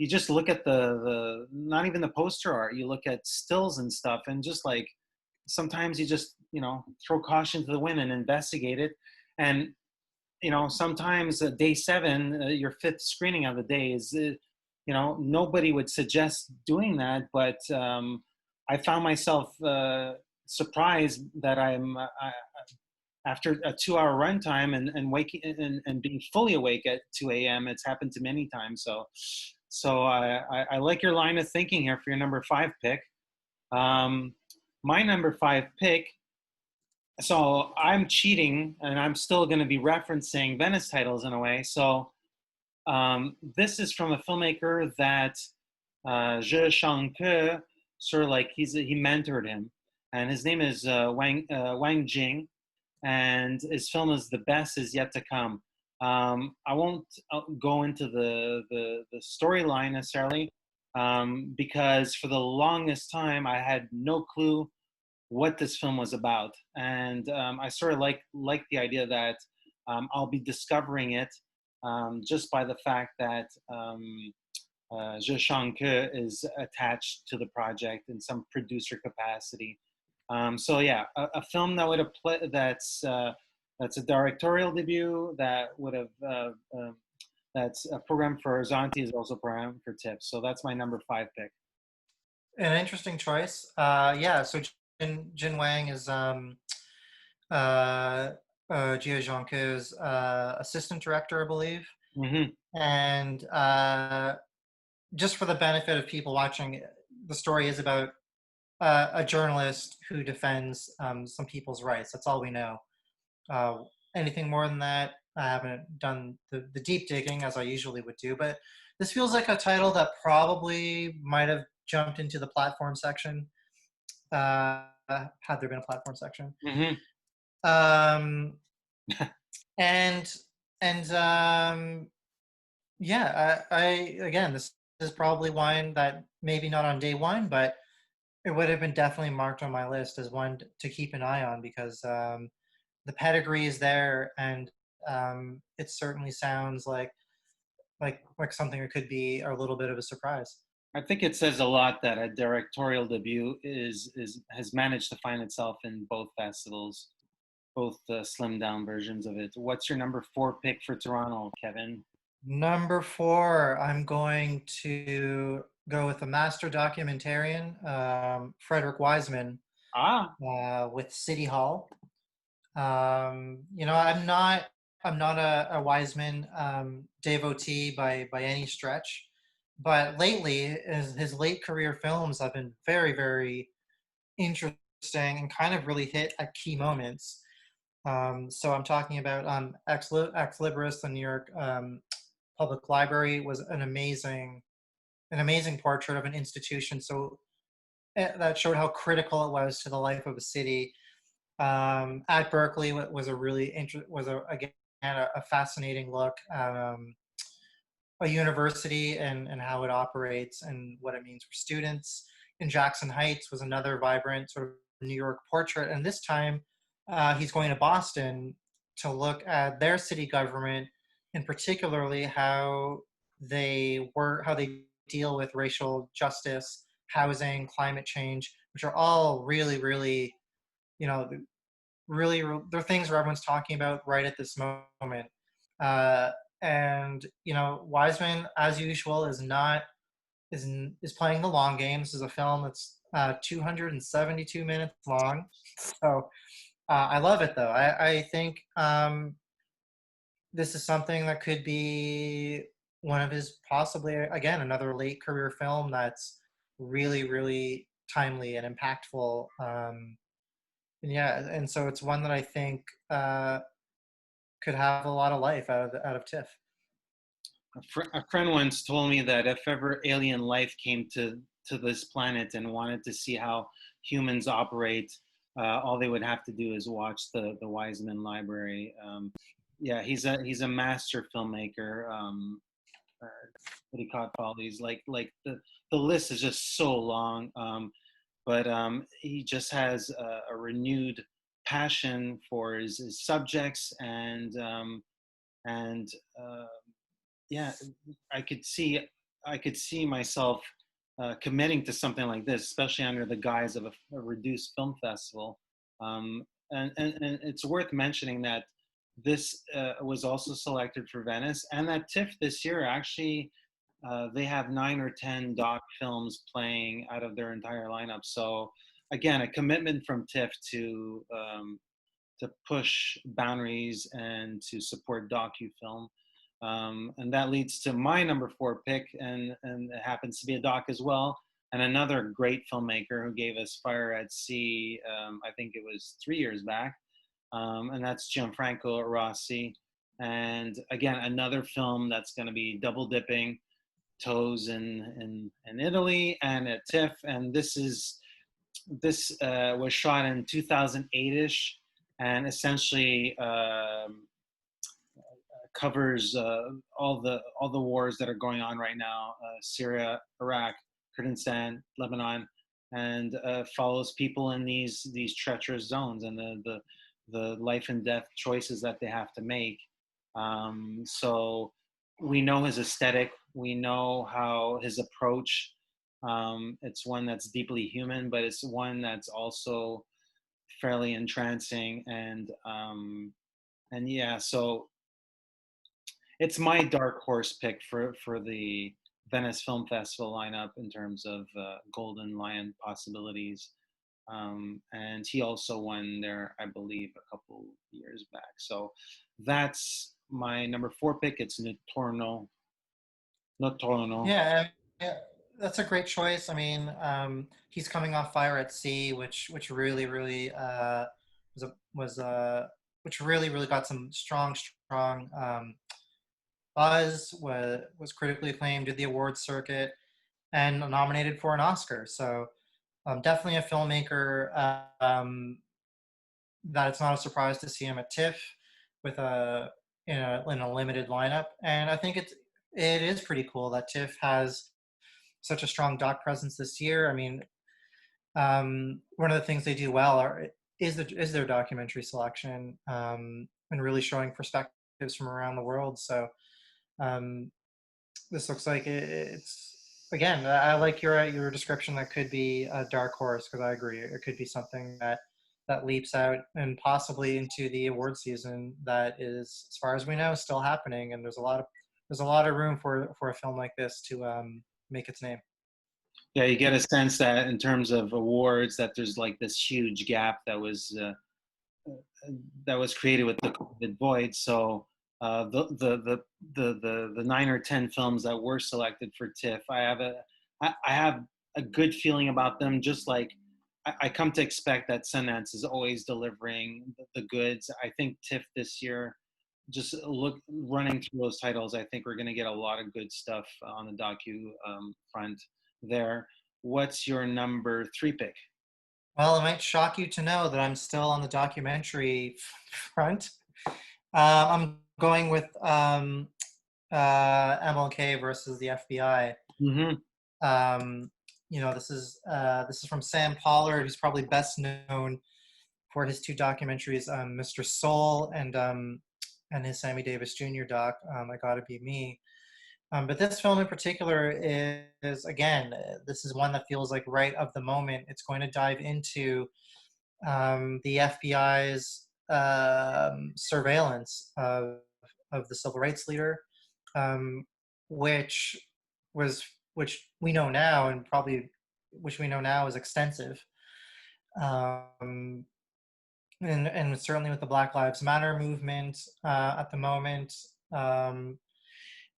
just look at the not even the poster art, you look at stills and stuff, and just like, sometimes you just, throw caution to the wind and investigate it. And, sometimes day 7, your 5th screening of the day is, nobody would suggest doing that, but I found myself surprised that after a 2-hour runtime and waking and being fully awake at 2 a.m. It's happened to many times. So I like your line of thinking here for your number 5 pick. My number 5 pick. So I'm cheating, and I'm still going to be referencing Venice titles in a way. So this is from a filmmaker that Zhao sort of like he mentored him, and his name is Wang Jing, and his film is The Best Is Yet to Come. I won't go into the storyline necessarily, because for the longest time I had no clue what this film was about, and I sort of like the idea that I'll be discovering it just by the fact that Zhe is attached to the project in some producer capacity. So yeah, a film that would have that's a directorial debut, that would have that's a program for Zanti, is also programmed for TIFF. So that's my number 5 pick. An interesting choice. Yeah, so Jin Wang is Jia Zhangke's assistant director, I believe. And just for the benefit of people watching, the story is about a journalist who defends some people's rights. That's all we know. Anything more than that, I haven't done the deep digging as I usually would do, but this feels like a title that probably might have jumped into the platform section, had there been a platform section. Yeah, I again, this is probably one that maybe not on day 1, but it would have been definitely marked on my list as one to keep an eye on, because the pedigree is there, and it certainly sounds like something that could be a little bit of a surprise. I think it says a lot that a directorial debut has managed to find itself in both festivals, both slimmed down versions of it. What's your number 4 pick for Toronto, Kevin? Number 4, I'm going to go with a master documentarian, Frederick Wiseman, with City Hall. I'm not a Wiseman devotee by any stretch, but lately his late career films have been very, very interesting and kind of really hit at key moments. So I'm talking about Ex Libris, the New York Public Library, was an amazing portrait of an institution. So that showed how critical it was to the life of a city. At Berkeley was a fascinating look at a university and how it operates and what it means for students. In Jackson Heights was another vibrant sort of New York portrait, and this time he's going to Boston to look at their city government, and particularly how they deal with racial justice, housing, climate change, which are all really, really, you know, really, they're things where everyone's talking about right at this moment. Uh, and you know, Wiseman, as usual, is playing the long game. This is a film that's 272 minutes long, so I love it though. I think this is something that could be one of his possibly again another late career film that's really, really timely and impactful. And yeah, and so it's one that I think could have a lot of life out of TIFF. A friend once told me that if ever alien life came to this planet and wanted to see how humans operate, all they would have to do is watch the Wiseman Library. Yeah, he's a master filmmaker. What do you call these? Like the list is just so long. But he just has a renewed passion for his subjects, and yeah, I could see myself committing to something like this, especially under the guise of a reduced film festival. And it's worth mentioning that this was also selected for Venice, and that TIFF this year actually they have 9 or 10 doc films playing out of their entire lineup. So again, a commitment from TIFF to push boundaries and to support docu-film. And that leads to my number 4 pick, and it happens to be a doc as well, and another great filmmaker who gave us Fire at Sea, I think it was 3 years back, and that's Gianfranco Rosi. And again, another film that's going to be double dipping toes in Italy and at TIFF. And this was shot in 2008ish, and essentially covers all the wars that are going on right now: Syria, Iraq, Kurdistan, Lebanon, and follows people in these treacherous zones and the life and death choices that they have to make. So we know his aesthetic. We know how his approach. It's one that's deeply human, but it's one that's also fairly entrancing. And yeah, so it's my dark horse pick for the Venice Film Festival lineup in terms of Golden Lion possibilities. And he also won there, I believe, a couple years back. So that's my number 4 pick. It's Notturno. Yeah, yeah, that's a great choice. I mean, he's coming off Fire at Sea, which really, really which really, really got some strong buzz. Was critically acclaimed, did the awards circuit, and nominated for an Oscar. So definitely a filmmaker that it's not a surprise to see him at TIFF with in a limited lineup. And I think it is pretty cool that TIFF has such a strong doc presence this year. I mean, one of the things they do well is their documentary selection, and really showing perspectives from around the world. So this looks like it's again. I like your description. That could be a dark horse, because I agree. It could be something that leaps out and possibly into the award season that is, as far as we know, still happening. And there's a lot of room for a film like this to make its name. Yeah, you get a sense that in terms of awards, that there's like this huge gap that was created with the COVID void. So the 9 or 10 films that were selected for TIFF, I have a good feeling about them. Just like I come to expect that Sundance is always delivering the goods. I think TIFF this year, just running through those titles, I think we're going to get a lot of good stuff on the docu front there. What's your number 3 pick? Well, it might shock you to know that I'm still on the documentary front. I'm going with MLK versus the FBI. Mm-hmm. This is from Sam Pollard, who's probably best known for his 2 documentaries, Mr. Soul and his Sammy Davis Jr. doc, I Gotta Be Me. But this film in particular is again, this is one that feels like right of the moment. It's going to dive into the FBI's surveillance of the civil rights leader, um, which was which we know now and probably which we know now is extensive, um, and certainly with the Black Lives Matter movement at the moment. Um,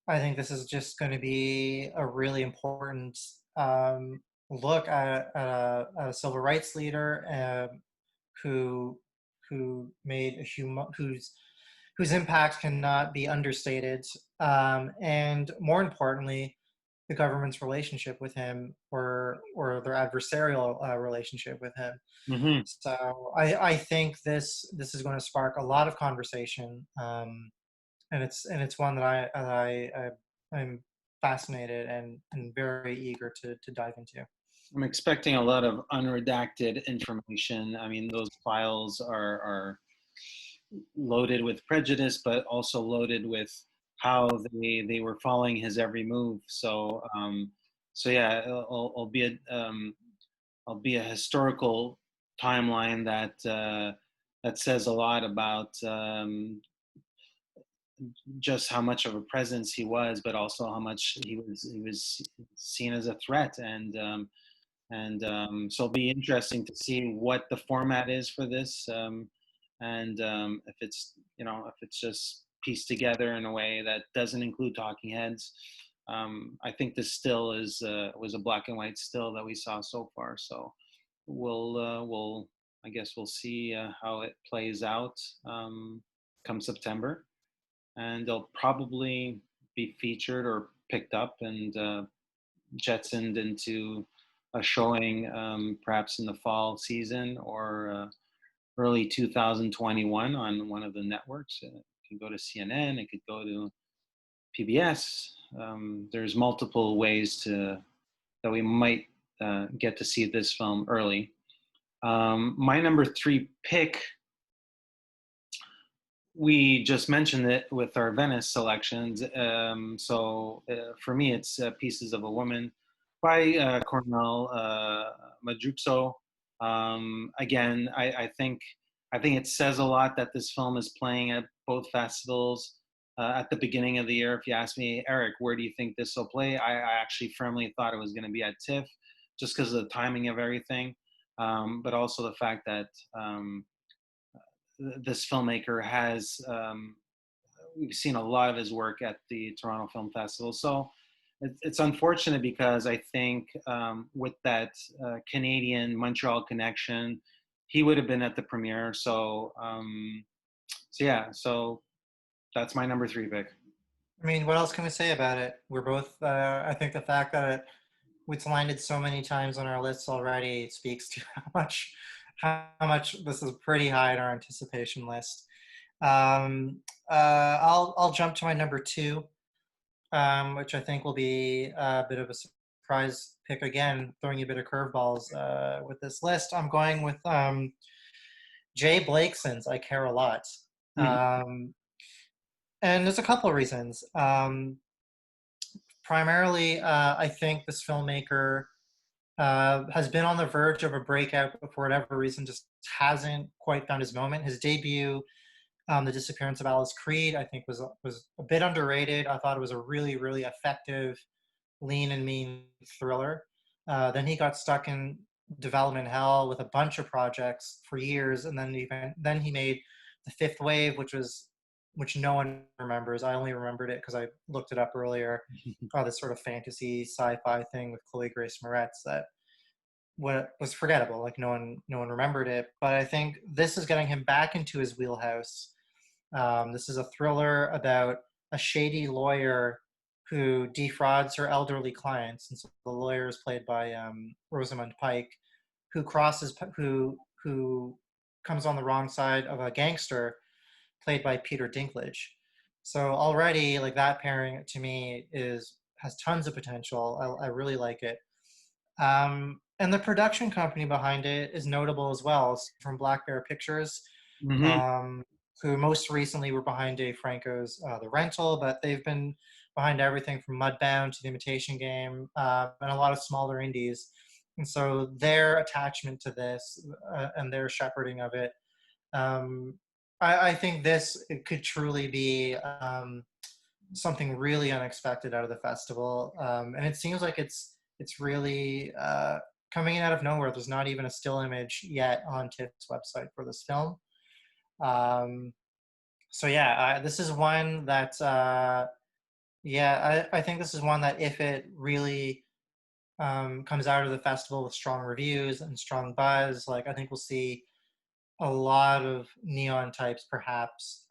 I think this is just going to be a really important look at a civil rights leader who made a whose impact cannot be understated, and more importantly, the government's relationship with him, or their adversarial relationship with him. Hmm. So I think this is going to spark a lot of conversation, and it's one that I'm fascinated and very eager to dive into. I'm expecting a lot of unredacted information. I mean, those files are loaded with prejudice, but also loaded with how they were following his every move. So so yeah, I'll be a historical timeline that that says a lot about just how much of a presence he was, but also how much he was seen as a threat. And so it'll be interesting to see what the format is for this, and if it's, you know, if it's just pieced together in a way that doesn't include talking heads. I think this still is was a black and white still that we saw so far. So we'll I guess we'll see how it plays out come September, and they'll probably be featured or picked up and jetsoned into a showing perhaps in the fall season or early 2021 on one of the networks. It could go to CNN, it could go to PBS. There's multiple ways to that we might get to see this film early. My number 3 pick, we just mentioned it with our Venice selections. So for me, it's Pieces of a Woman by Kornel Mundruczo. Again, I think it says a lot that this film is playing at both festivals at the beginning of the year. If you ask me, Eric, where do you think this will play? I actually firmly thought it was going to be at TIFF, just because of the timing of everything, but also the fact that this filmmaker has we've seen a lot of his work at the Toronto Film Festival. So it's unfortunate because I think with that Canadian Montreal connection, he would have been at the premiere. So so yeah, so that's my number 3 pick. I mean, what else can we say about it? We're both. I think the fact that it's landed so many times on our lists already speaks to how much this is pretty high in our anticipation list. I'll jump to my number 2, which I think will be a bit of a surprise pick again, throwing you a bit of curveballs with this list. I'm going with Jay Blakeson's "I Care a Lot," Mm-hmm. and there's a couple of reasons. Primarily, I think this filmmaker has been on the verge of a breakout, but for whatever reason, just hasn't quite found his moment. His debut, The Disappearance of Alice Creed, I think was a bit underrated. I thought it was a really, really effective, lean and mean thriller. Then he got stuck in development hell with a bunch of projects for years, and then he made The Fifth Wave, which no one remembers. I only remembered it because I looked it up earlier. This sort of fantasy sci-fi thing with Chloé Grace Moretz that was forgettable. Like no one remembered it. But I think this is getting him back into his wheelhouse. This is a thriller about a shady lawyer who defrauds her elderly clients, and so the lawyer is played by Rosamund Pike, who comes on the wrong side of a gangster, played by Peter Dinklage. So already, like, that pairing to me has tons of potential. I really like it. And the production company behind it is notable as well. It's from Black Bear Pictures, Mm-hmm. who most recently were behind Dave Franco's The Rental, but they've been behind everything from Mudbound to The Imitation Game, and a lot of smaller indies. And so their attachment to this and their shepherding of it, I think this it could truly be something really unexpected out of the festival. And it seems like it's really coming in out of nowhere. There's not even a still image yet on TIFF's website for this film. So yeah, this is one that I think this is one that if it really comes out of the festival with strong reviews and strong buzz, like I think we'll see a lot of neon types perhaps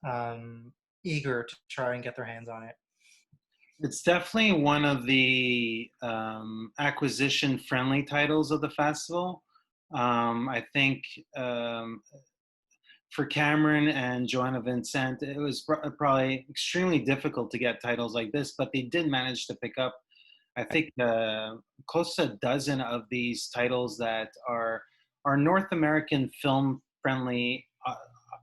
eager to try and get their hands on it. It's definitely one of the acquisition-friendly titles of the festival. I think for Cameron and Joanna Vincent, it was probably extremely difficult to get titles like this, but they did manage to pick up, I think, close to a dozen of these titles that are North American film-friendly,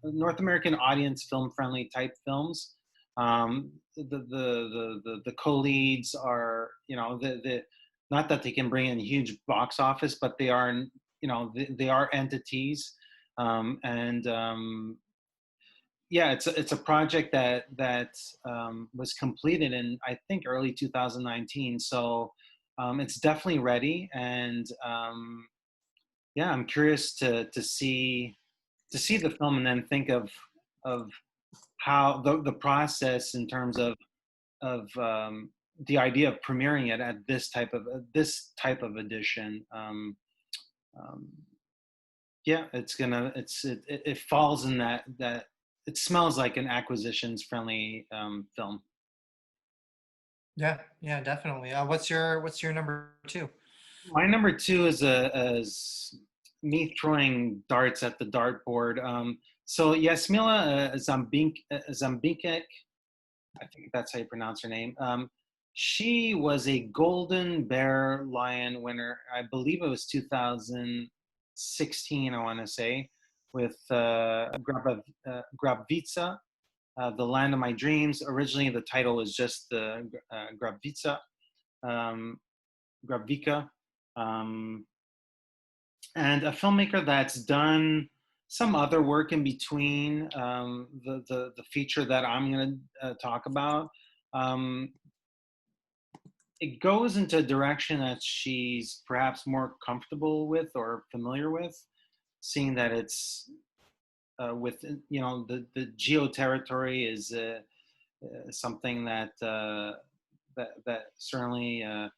North American audience film-friendly type films. The co-leads are, the not that they can bring in huge box office, but they are, they are entities. It's a project that was completed in, I think, early 2019. So it's definitely ready, and I'm curious to see the film and then think of how the process in terms of the idea of premiering it at this type of edition. It falls in that it smells like an acquisitions friendly film. Yeah, definitely. What's your number two? My number two is me throwing darts at the dartboard. So Yasmila Zambikek, I think that's how you pronounce her name. She was a Golden Bear Lion winner. I believe it was 2016, I want to say, with Grabvica, The Land of My Dreams. Originally, the title was just Grabvica. And a filmmaker that's done some other work in between the feature that I'm going to talk about. It goes into a direction that she's perhaps more comfortable with or familiar with, seeing that it's with, the geo-territory is something that certainly an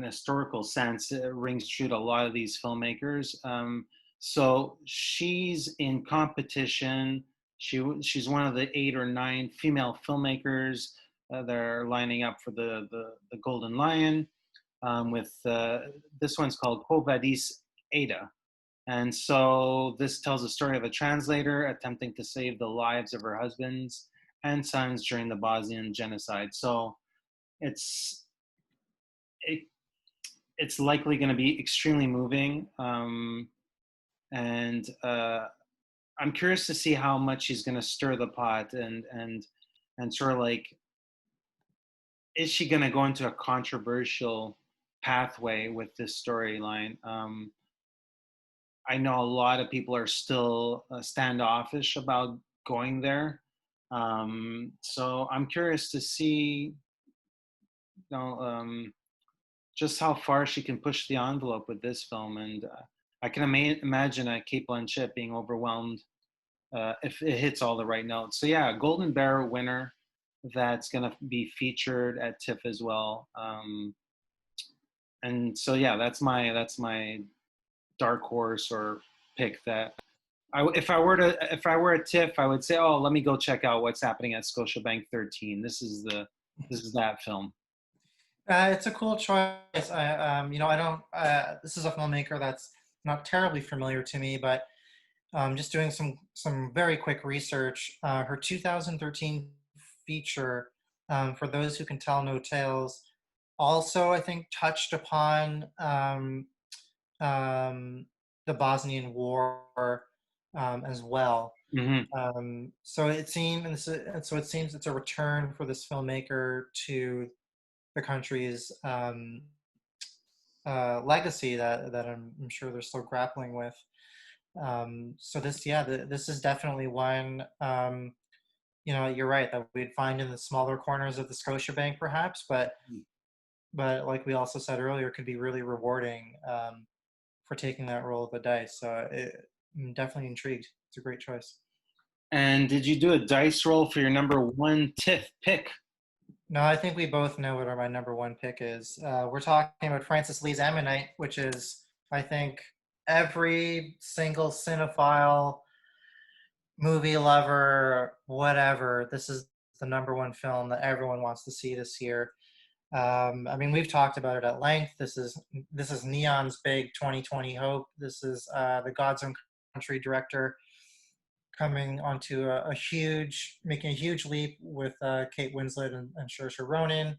historical sense rings true to a lot of these filmmakers. So she's in competition. She's one of the 8 or 9 female filmmakers that are lining up for the Golden Lion. With this one's called Vadis, Aïda. And so this tells the story of a translator attempting to save the lives of her husbands and sons during the Bosnian genocide. So it's likely going to be extremely moving. And I'm curious to see how much she's going to stir the pot and sort of like, is she going to go into a controversial pathway with this storyline? I know a lot of people are still standoffish about going there. So I'm curious to see, just how far she can push the envelope with this film. And I can imagine Kate Blanchett being overwhelmed if it hits all the right notes. So yeah, Golden Bear winner that's going to be featured at TIFF as well. And so yeah, that's my dark horse or pick that if I were at TIFF, I would say, oh, let me go check out what's happening at Scotiabank 13. This is that film. It's a cool choice. I don't. This is a filmmaker that's not terribly familiar to me, but just doing some very quick research. Her 2013 feature, For Those Who Can Tell No Tales, also I think touched upon the Bosnian War as well. Hmm. So it seems it's a return for this filmmaker to the country's legacy that I'm sure they're still grappling with. So this is definitely one. You're right that we'd find in the smaller corners of the Scotiabank, perhaps, but like we also said earlier, it could be really rewarding for taking that roll of the dice. So I'm definitely intrigued. It's a great choice. And did you do a dice roll for your number one TIFF pick? No, I think we both know what my number one pick is. We're talking about Francis Lee's Ammonite, which is, I think, every single cinephile, movie lover, whatever. This is the number one film that everyone wants to see this year. I mean, we've talked about it at length. This is Neon's big 2020 hope. This is the God's Own Country director coming onto making a huge leap with Kate Winslet and Saoirse Ronan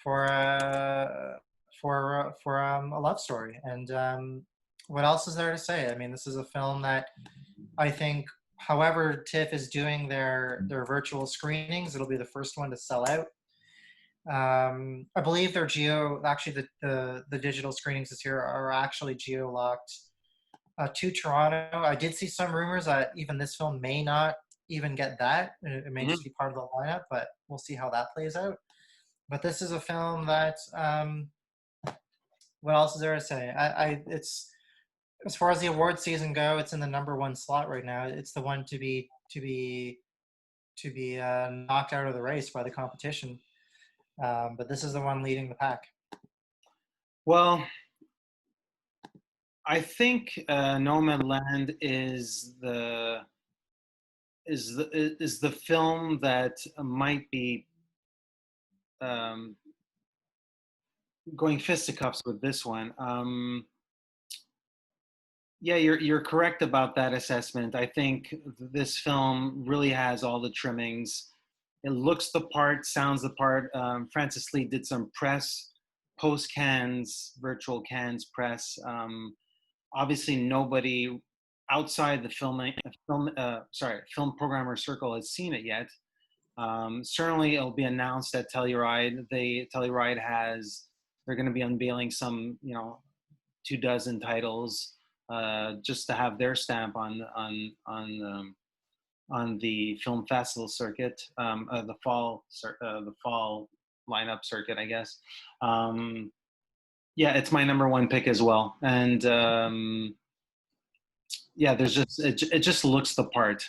for a love story. And what else is there to say? I mean, this is a film that I think, however TIFF is doing their virtual screenings, it'll be the first one to sell out. I believe their the digital screenings this year are actually geo-locked to Toronto. I did see some rumors that even this film may not even get that. It may just be part of the lineup, but we'll see how that plays out. But this is a film that, what else is there to say? It's, as far as the award season go, it's in the number one slot right now. It's the one to be knocked out of the race by the competition. But this is the one leading the pack. Well, I think Nomadland is the film that might be going fisticuffs with this one. Yeah, you're correct about that assessment. I think this film really has all the trimmings. It looks the part, sounds the part. Francis Lee did some press, post Cannes, virtual Cannes press. Obviously, nobody outside the film programmer circle has seen it yet. Certainly, it'll be announced at Telluride. They're going to be unveiling some, 24 titles, just to have their stamp on the film festival circuit, the fall lineup circuit, I guess. Yeah, it's my number one pick as well, and yeah, it just looks the part.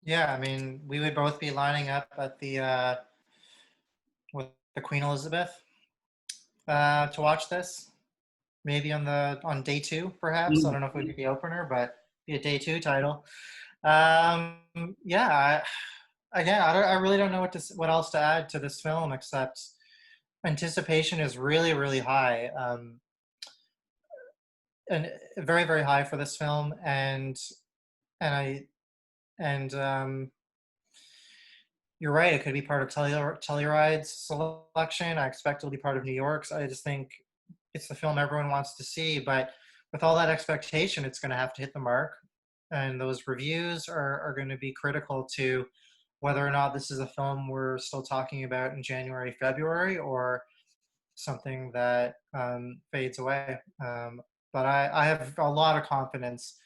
Yeah, I mean, we would both be lining up at the with the Queen Elizabeth to watch this. Maybe on day two, perhaps. I don't know if it would be the opener, but be a day two title. Yeah, I really don't know what else to add to this film except anticipation is really, really high, and very, very high for this film, and I and you're right. It could be part of Telluride's selection. I expect it'll be part of New York's. I just think it's the film everyone wants to see, but with all that expectation, it's going to have to hit the mark. And those reviews are going to be critical to whether or not this is a film we're still talking about in January, February, or something that fades away. But I have a lot of confidence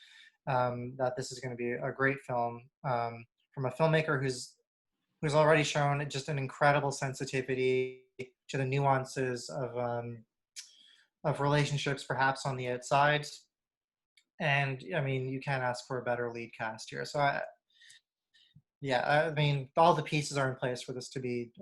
that this is going to be a great film from a filmmaker who's already shown just an incredible sensitivity to the nuances of relationships, perhaps on the outside. And I mean, you can't ask for a better lead cast here. So I mean, all the pieces are in place for this to be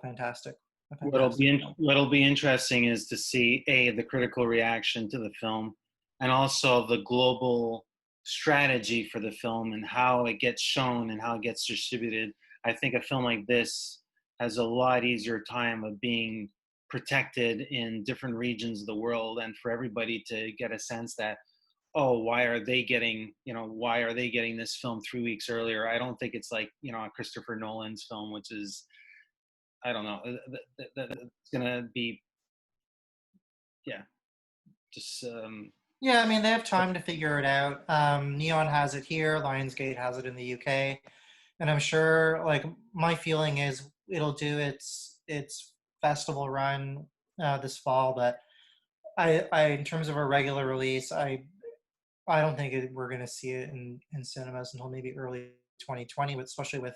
fantastic. What'll be interesting is to see the critical reaction to the film, and also the global strategy for the film and how it gets shown and how it gets distributed. I think a film like this has a lot easier time of being protected in different regions of the world, and for everybody to get a sense that, oh, why are they getting this film 3 weeks earlier? I don't think it's like, Christopher Nolan's film, which is, I don't know, it's gonna be, yeah, just Yeah, I mean, they have time to figure it out. Neon has it here, Lionsgate has it in the UK, and I'm sure, like, my feeling is it'll do its festival run this fall, but in terms of a regular release, I don't think we're going to see it in cinemas until maybe early 2020, especially with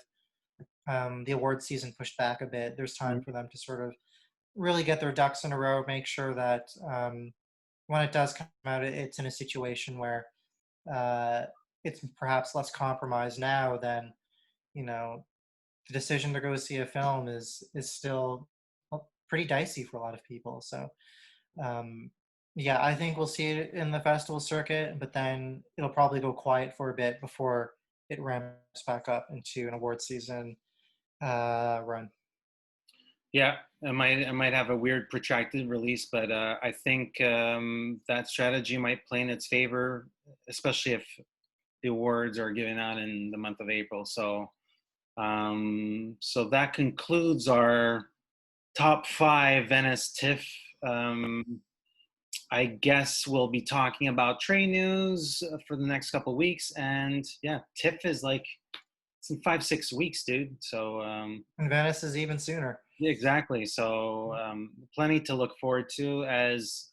the award season pushed back a bit. There's time for them to sort of really get their ducks in a row, make sure that when it does come out, it's in a situation where uh, it's perhaps less compromised now than, you know, the decision to go see a film is still pretty dicey for a lot of people. So um, yeah, I think we'll see it in the festival circuit, but then it'll probably go quiet for a bit before it ramps back up into an award season run. Yeah, it might have a weird protracted release, but I think that strategy might play in its favor, especially if the awards are given out in the month of April. So that concludes our top 5 Venice TIFF. I guess we'll be talking about trade news for the next couple of weeks, and yeah, TIFF is like it's in 5-6 weeks, dude. So And Venice is even sooner. yeah, exactly. So plenty to look forward to as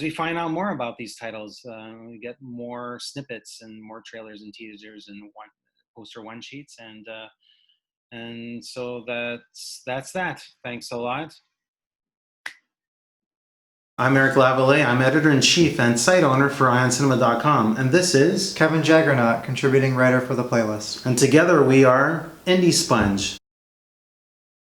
we find out more about these titles. We get more snippets and more trailers and teasers and poster one sheets, and so that's that. Thanks a lot. I'm Eric Lavallee. I'm editor-in-chief and site owner for iancinema.com, and this is Kevin Jaggernaut, contributing writer for the playlist. And together we are IndieSponge.